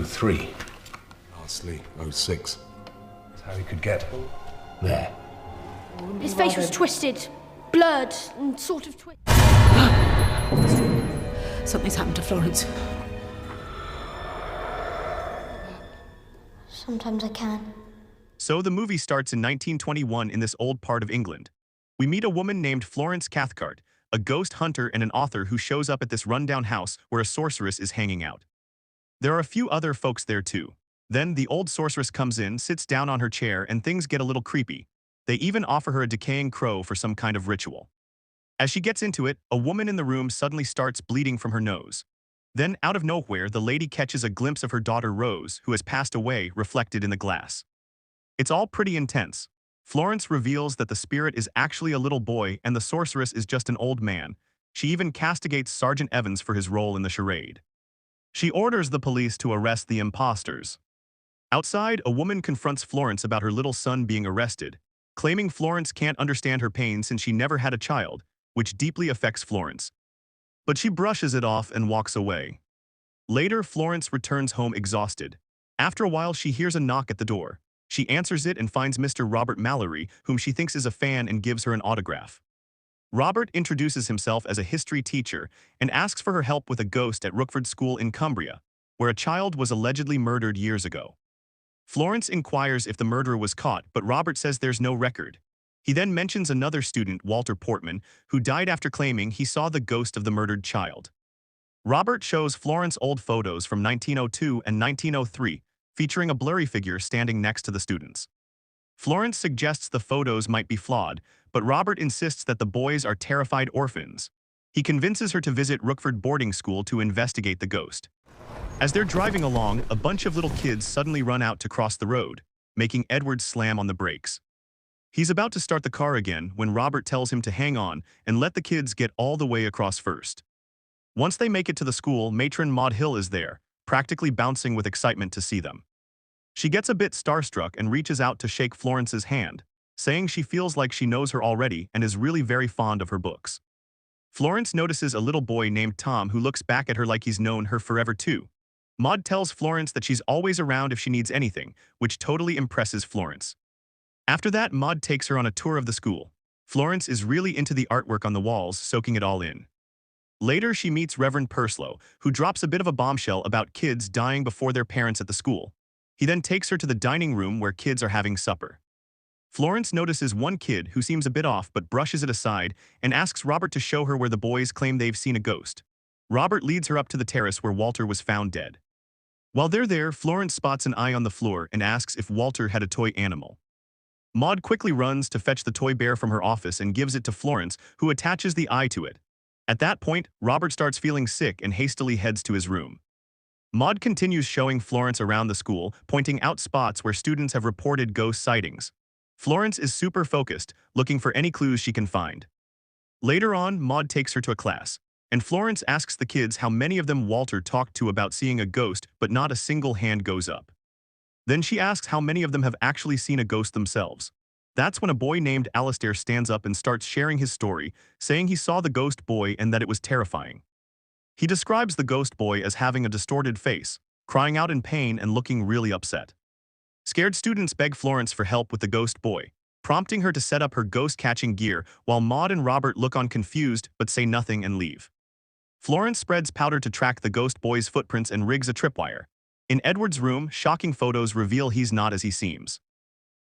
03. Lastly, '06. That's how he could get there. His face was twisted, blurred, and sort of twisted. Something's happened to Florence. Sometimes I can. So the movie starts in 1921 in this old part of England. We meet a woman named Florence Cathcart, a ghost hunter and an author who shows up at this rundown house where a sorceress is hanging out. There are a few other folks there too. Then the old sorceress comes in, sits down on her chair, and things get a little creepy. They even offer her a decaying crow for some kind of ritual. As she gets into it, a woman in the room suddenly starts bleeding from her nose. Then, out of nowhere, the lady catches a glimpse of her daughter Rose, who has passed away, reflected in the glass. It's all pretty intense. Florence reveals that the spirit is actually a little boy and the sorceress is just an old man. She even castigates Sergeant Evans for his role in the charade. She orders the police to arrest the imposters. Outside, a woman confronts Florence about her little son being arrested, claiming Florence can't understand her pain since she never had a child, which deeply affects Florence. But she brushes it off and walks away. Later, Florence returns home exhausted. After a while, she hears a knock at the door. She answers it and finds Mr. Robert Mallory, whom she thinks is a fan and gives her an autograph. Robert introduces himself as a history teacher and asks for her help with a ghost at Rookford School in Cumbria, where a child was allegedly murdered years ago. Florence inquires if the murderer was caught, but Robert says there's no record. He then mentions another student, Walter Portman, who died after claiming he saw the ghost of the murdered child. Robert shows Florence old photos from 1902 and 1903, featuring a blurry figure standing next to the students. Florence suggests the photos might be flawed, but Robert insists that the boys are terrified orphans. He convinces her to visit Rookford boarding school to investigate the ghost. As they're driving along, a bunch of little kids suddenly run out to cross the road, making Edward slam on the brakes. He's about to start the car again when Robert tells him to hang on and let the kids get all the way across first. Once they make it to the school, matron Maud Hill is there, practically bouncing with excitement to see them. She gets a bit starstruck and reaches out to shake Florence's hand, saying she feels like she knows her already and is really very fond of her books. Florence notices a little boy named Tom who looks back at her like he's known her forever too. Maud tells Florence that she's always around if she needs anything, which totally impresses Florence. After that, Maud takes her on a tour of the school. Florence is really into the artwork on the walls, soaking it all in. Later, she meets Reverend Purslow, who drops a bit of a bombshell about kids dying before their parents at the school. He then takes her to the dining room where kids are having supper. Florence notices one kid who seems a bit off but brushes it aside and asks Robert to show her where the boys claim they've seen a ghost. Robert leads her up to the terrace where Walter was found dead. While they're there, Florence spots an eye on the floor and asks if Walter had a toy animal. Maud quickly runs to fetch the toy bear from her office and gives it to Florence, who attaches the eye to it. At that point, Robert starts feeling sick and hastily heads to his room. Maud continues showing Florence around the school, pointing out spots where students have reported ghost sightings. Florence is super focused, looking for any clues she can find. Later on, Maud takes her to a class, and Florence asks the kids how many of them Walter talked to about seeing a ghost, but not a single hand goes up. Then she asks how many of them have actually seen a ghost themselves. That's when a boy named Alistair stands up and starts sharing his story, saying he saw the ghost boy and that it was terrifying. He describes the ghost boy as having a distorted face, crying out in pain and looking really upset. Scared students beg Florence for help with the ghost boy, prompting her to set up her ghost-catching gear while Maud and Robert look on confused but say nothing and leave. Florence spreads powder to track the ghost boy's footprints and rigs a tripwire. In Edward's room, shocking photos reveal he's not as he seems.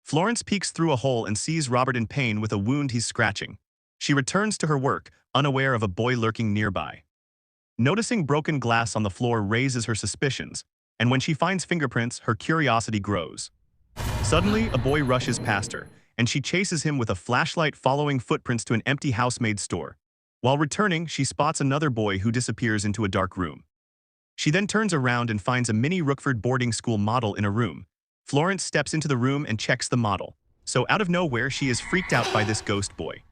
Florence peeks through a hole and sees Robert in pain with a wound he's scratching. She returns to her work, unaware of a boy lurking nearby. Noticing broken glass on the floor raises her suspicions, and when she finds fingerprints, her curiosity grows. Suddenly, a boy rushes past her, and she chases him with a flashlight following footprints to an empty housemaid store. While returning, she spots another boy who disappears into a dark room. She then turns around and finds a mini Rookford boarding school model in a room. Florence steps into the room and checks the model, so out of nowhere she is freaked out by this ghost boy.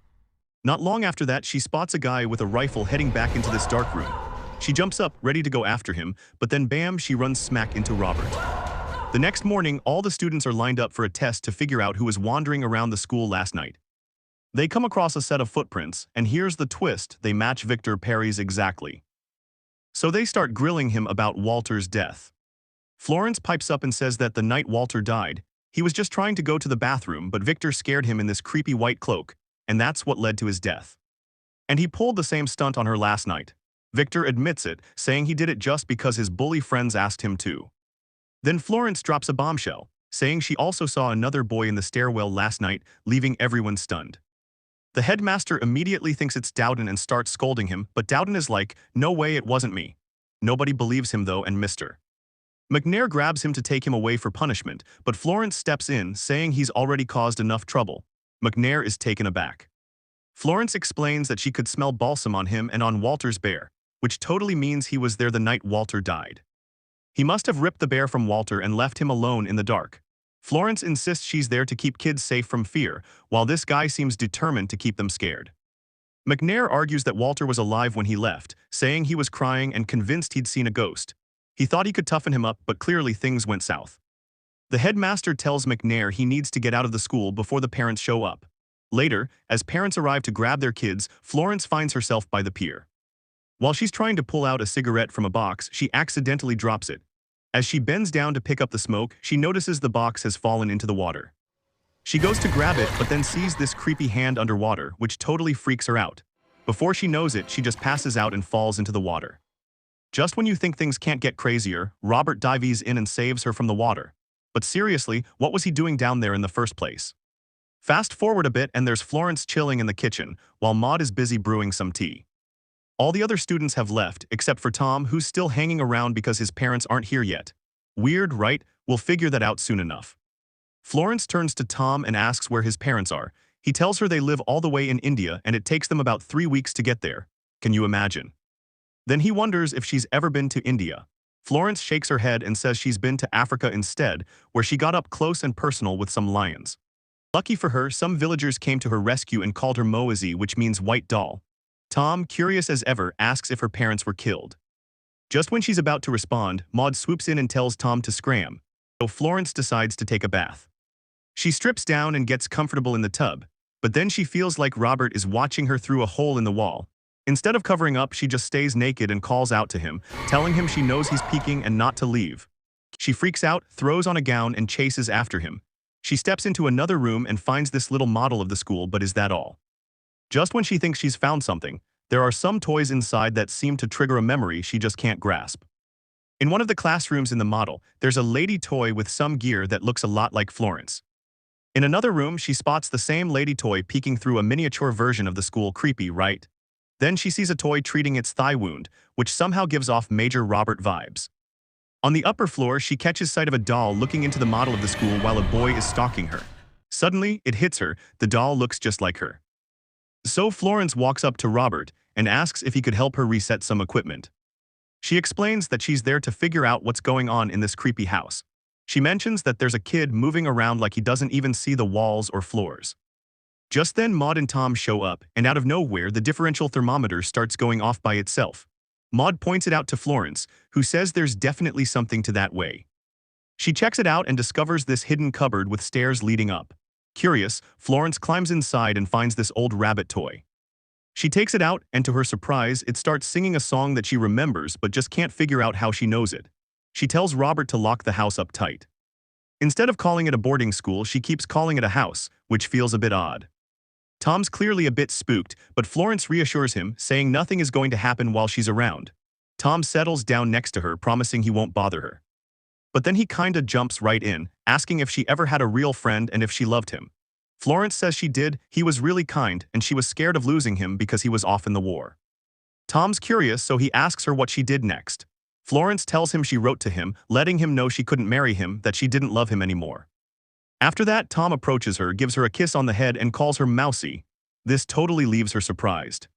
Not long after that, she spots a guy with a rifle heading back into this dark room. She jumps up, ready to go after him, but then bam, she runs smack into Robert. The next morning, all the students are lined up for a test to figure out who was wandering around the school last night. They come across a set of footprints, and here's the twist, they match Victor Perry's exactly. So they start grilling him about Walter's death. Florence pipes up and says that the night Walter died, he was just trying to go to the bathroom, but Victor scared him in this creepy white cloak, and that's what led to his death. And he pulled the same stunt on her last night. Victor admits it, saying he did it just because his bully friends asked him to. Then Florence drops a bombshell, saying she also saw another boy in the stairwell last night, leaving everyone stunned. The headmaster immediately thinks it's Dowden and starts scolding him, but Dowden is like, "No way, it wasn't me." Nobody believes him though, and Mr. McNair grabs him to take him away for punishment, but Florence steps in, saying he's already caused enough trouble. McNair is taken aback. Florence explains that she could smell balsam on him and on Walter's bear, which totally means he was there the night Walter died. He must have ripped the bear from Walter and left him alone in the dark. Florence insists she's there to keep kids safe from fear, while this guy seems determined to keep them scared. McNair argues that Walter was alive when he left, saying he was crying and convinced he'd seen a ghost. He thought he could toughen him up, but clearly things went south. The headmaster tells McNair he needs to get out of the school before the parents show up. Later, as parents arrive to grab their kids, Florence finds herself by the pier. While she's trying to pull out a cigarette from a box, she accidentally drops it. As she bends down to pick up the smoke, she notices the box has fallen into the water. She goes to grab it, but then sees this creepy hand underwater, which totally freaks her out. Before she knows it, she just passes out and falls into the water. Just when you think things can't get crazier, Robert dives in and saves her from the water. But seriously, what was he doing down there in the first place? Fast forward a bit and there's Florence chilling in the kitchen, while Maud is busy brewing some tea. All the other students have left, except for Tom, who's still hanging around because his parents aren't here yet. Weird, right? We'll figure that out soon enough. Florence turns to Tom and asks where his parents are. He tells her they live all the way in India and it takes them about 3 weeks to get there. Can you imagine? Then he wonders if she's ever been to India. Florence shakes her head and says she's been to Africa instead, where she got up close and personal with some lions. Lucky for her, some villagers came to her rescue and called her Moazi, which means white doll. Tom, curious as ever, asks if her parents were killed. Just when she's about to respond, Maud swoops in and tells Tom to scram, so Florence decides to take a bath. She strips down and gets comfortable in the tub, but then she feels like Robert is watching her through a hole in the wall. Instead of covering up, she just stays naked and calls out to him, telling him she knows he's peeking and not to leave. She freaks out, throws on a gown, and chases after him. She steps into another room and finds this little model of the school, but is that all? Just when she thinks she's found something, there are some toys inside that seem to trigger a memory she just can't grasp. In one of the classrooms in the model, there's a lady toy with some gear that looks a lot like Florence. In another room, she spots the same lady toy peeking through a miniature version of the school. Creepy, right? Then she sees a toy treating its thigh wound, which somehow gives off Major Robert vibes. On the upper floor, she catches sight of a doll looking into the model of the school while a boy is stalking her. Suddenly, it hits her, the doll looks just like her. So Florence walks up to Robert and asks if he could help her reset some equipment. She explains that she's there to figure out what's going on in this creepy house. She mentions that there's a kid moving around like he doesn't even see the walls or floors. Just then Maud and Tom show up, and out of nowhere the differential thermometer starts going off by itself. Maud points it out to Florence, who says there's definitely something to that way. She checks it out and discovers this hidden cupboard with stairs leading up. Curious, Florence climbs inside and finds this old rabbit toy. She takes it out, and to her surprise, it starts singing a song that she remembers but just can't figure out how she knows it. She tells Robert to lock the house up tight. Instead of calling it a boarding school, she keeps calling it a house, which feels a bit odd. Tom's clearly a bit spooked, but Florence reassures him, saying nothing is going to happen while she's around. Tom settles down next to her, promising he won't bother her. But then he kinda jumps right in, asking if she ever had a real friend and if she loved him. Florence says she did, he was really kind, and she was scared of losing him because he was off in the war. Tom's curious, so he asks her what she did next. Florence tells him she wrote to him, letting him know she couldn't marry him, that she didn't love him anymore. After that, Tom approaches her, gives her a kiss on the head, and calls her Mousy. This totally leaves her surprised.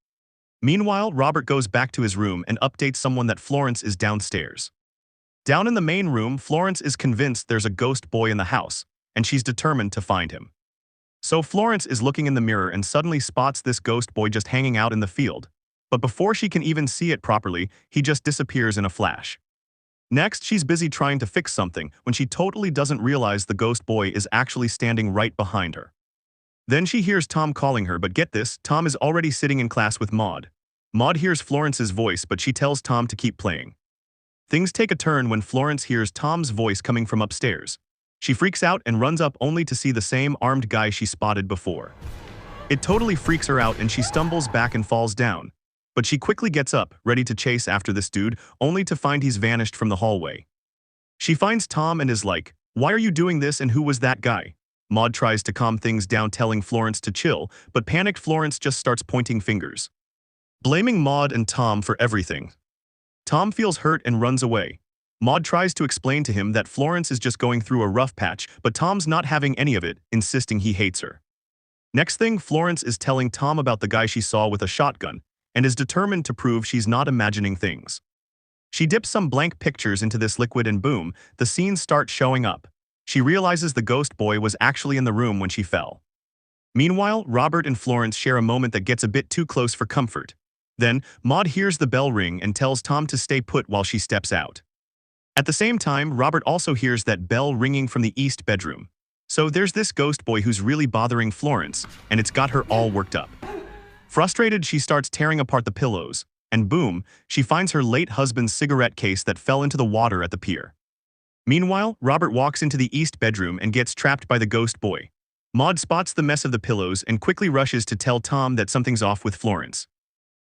Meanwhile, Robert goes back to his room and updates someone that Florence is downstairs. Down in the main room, Florence is convinced there's a ghost boy in the house, and she's determined to find him. So Florence is looking in the mirror and suddenly spots this ghost boy just hanging out in the field. But before she can even see it properly, he just disappears in a flash. Next, she's busy trying to fix something when she totally doesn't realize the ghost boy is actually standing right behind her. Then she hears Tom calling her, but get this, Tom is already sitting in class with Maud. Maud hears Florence's voice, but she tells Tom to keep playing. Things take a turn when Florence hears Tom's voice coming from upstairs. She freaks out and runs up only to see the same armed guy she spotted before. It totally freaks her out and she stumbles back and falls down. But she quickly gets up, ready to chase after this dude, only to find he's vanished from the hallway. She finds Tom and is like, "Why are you doing this and who was that guy?" Maud tries to calm things down, telling Florence to chill, but panicked Florence just starts pointing fingers, blaming Maud and Tom for everything. Tom feels hurt and runs away. Maud tries to explain to him that Florence is just going through a rough patch, but Tom's not having any of it, insisting he hates her. Next thing, Florence is telling Tom about the guy she saw with a shotgun, and is determined to prove she's not imagining things. She dips some blank pictures into this liquid and boom, the scenes start showing up. She realizes the ghost boy was actually in the room when she fell. Meanwhile, Robert and Florence share a moment that gets a bit too close for comfort. Then, Maud hears the bell ring and tells Tom to stay put while she steps out. At the same time, Robert also hears that bell ringing from the east bedroom. So there's this ghost boy who's really bothering Florence, and it's got her all worked up. Frustrated, she starts tearing apart the pillows, and boom, she finds her late husband's cigarette case that fell into the water at the pier. Meanwhile, Robert walks into the east bedroom and gets trapped by the ghost boy. Maud spots the mess of the pillows and quickly rushes to tell Tom that something's off with Florence.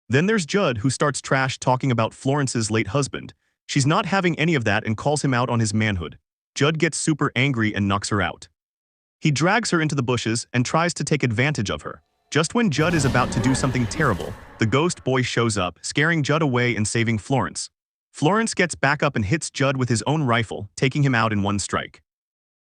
Then there's Judd, who starts trash talking about Florence's late husband. She's not having any of that and calls him out on his manhood. Judd gets super angry and knocks her out. He drags her into the bushes and tries to take advantage of her. Just when Judd is about to do something terrible, the ghost boy shows up, scaring Judd away and saving Florence. Florence gets back up and hits Judd with his own rifle, taking him out in one strike.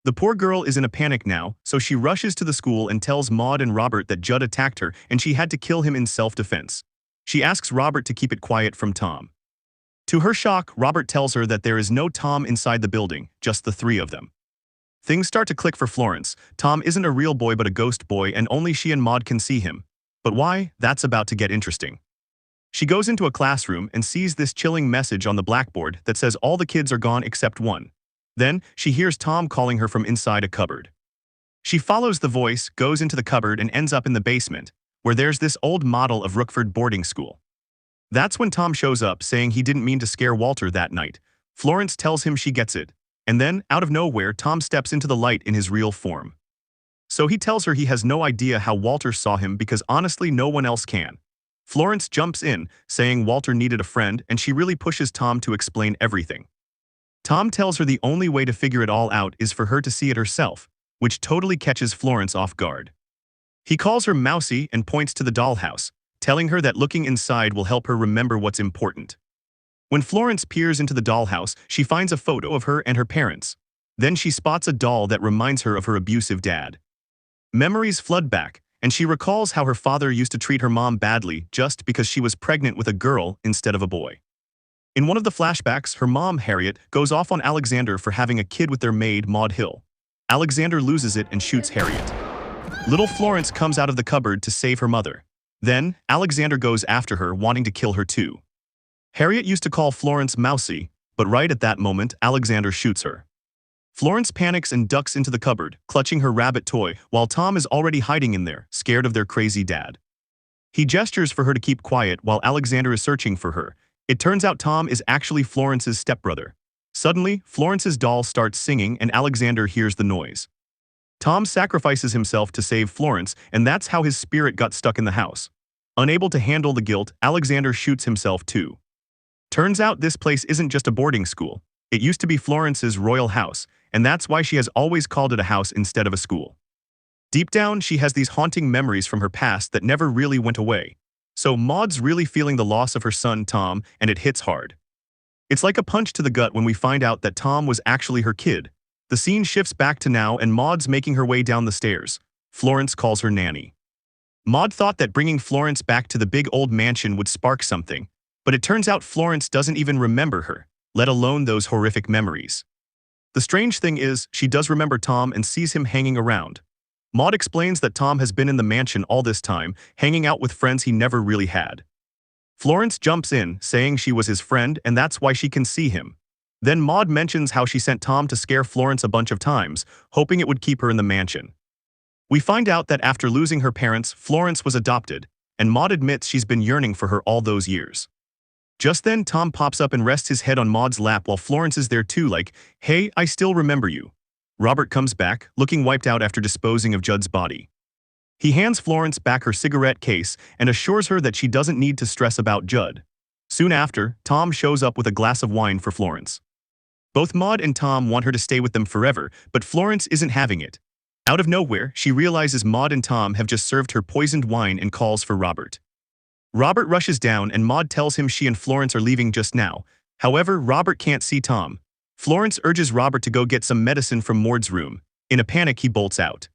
The poor girl is in a panic now, so she rushes to the school and tells Maud and Robert that Judd attacked her and she had to kill him in self-defense. She asks Robert to keep it quiet from Tom. To her shock, Robert tells her that there is no Tom inside the building, just the three of them. Things start to click for Florence. Tom isn't a real boy but a ghost boy, and only she and Maud can see him. But why? That's about to get interesting. She goes into a classroom and sees this chilling message on the blackboard that says all the kids are gone except one. Then, she hears Tom calling her from inside a cupboard. She follows the voice, goes into the cupboard and ends up in the basement, where there's this old model of Rookford boarding school. That's when Tom shows up, saying he didn't mean to scare Walter that night. Florence tells him she gets it. And then, out of nowhere, Tom steps into the light in his real form. So he tells her he has no idea how Walter saw him because honestly no one else can. Florence jumps in, saying Walter needed a friend, and she really pushes Tom to explain everything. Tom tells her the only way to figure it all out is for her to see it herself, which totally catches Florence off guard. He calls her Mousy and points to the dollhouse, telling her that looking inside will help her remember what's important. When Florence peers into the dollhouse, she finds a photo of her and her parents. Then she spots a doll that reminds her of her abusive dad. Memories flood back, and she recalls how her father used to treat her mom badly just because she was pregnant with a girl instead of a boy. In one of the flashbacks, her mom, Harriet, goes off on Alexander for having a kid with their maid, Maud Hill. Alexander loses it and shoots Harriet. Little Florence comes out of the cupboard to save her mother. Then, Alexander goes after her, wanting to kill her too. Harriet used to call Florence Mousy, but right at that moment, Alexander shoots her. Florence panics and ducks into the cupboard, clutching her rabbit toy, while Tom is already hiding in there, scared of their crazy dad. He gestures for her to keep quiet while Alexander is searching for her. It turns out Tom is actually Florence's stepbrother. Suddenly, Florence's doll starts singing and Alexander hears the noise. Tom sacrifices himself to save Florence, and that's how his spirit got stuck in the house. Unable to handle the guilt, Alexander shoots himself too. Turns out this place isn't just a boarding school. It used to be Florence's royal house, and that's why she has always called it a house instead of a school. Deep down, she has these haunting memories from her past that never really went away. So Maud's really feeling the loss of her son, Tom, and it hits hard. It's like a punch to the gut when we find out that Tom was actually her kid. The scene shifts back to now and Maud's making her way down the stairs. Florence calls her nanny. Maud thought that bringing Florence back to the big old mansion would spark something, but it turns out Florence doesn't even remember her, let alone those horrific memories. The strange thing is, she does remember Tom and sees him hanging around. Maud explains that Tom has been in the mansion all this time, hanging out with friends he never really had. Florence jumps in, saying she was his friend and that's why she can see him. Then Maud mentions how she sent Tom to scare Florence a bunch of times, hoping it would keep her in the mansion. We find out that after losing her parents, Florence was adopted, and Maud admits she's been yearning for her all those years. Just then, Tom pops up and rests his head on Maud's lap while Florence is there too, like, "Hey, I still remember you." Robert comes back, looking wiped out after disposing of Judd's body. He hands Florence back her cigarette case and assures her that she doesn't need to stress about Judd. Soon after, Tom shows up with a glass of wine for Florence. Both Maud and Tom want her to stay with them forever, but Florence isn't having it. Out of nowhere, she realizes Maud and Tom have just served her poisoned wine and calls for Robert. Robert rushes down and Maud tells him she and Florence are leaving just now. However, Robert can't see Tom. Florence urges Robert to go get some medicine from Maud's room. In a panic, he bolts out.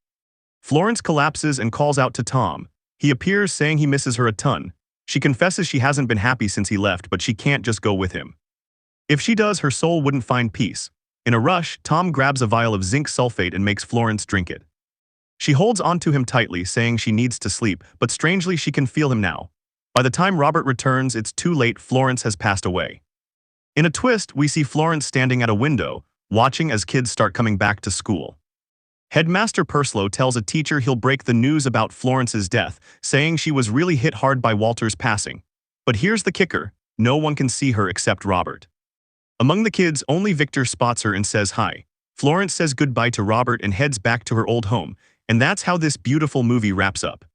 Florence collapses and calls out to Tom. He appears, saying he misses her a ton. She confesses she hasn't been happy since he left, but she can't just go with him. If she does, her soul wouldn't find peace. In a rush, Tom grabs a vial of zinc sulfate and makes Florence drink it. She holds onto him tightly, saying she needs to sleep, but strangely she can feel him now. By the time Robert returns, it's too late. Florence has passed away. In a twist, we see Florence standing at a window, watching as kids start coming back to school. Headmaster Purslow tells a teacher he'll break the news about Florence's death, saying she was really hit hard by Walter's passing. But here's the kicker: no one can see her except Robert. Among the kids, only Victor spots her and says hi. Florence says goodbye to Robert and heads back to her old home, and that's how this beautiful movie wraps up.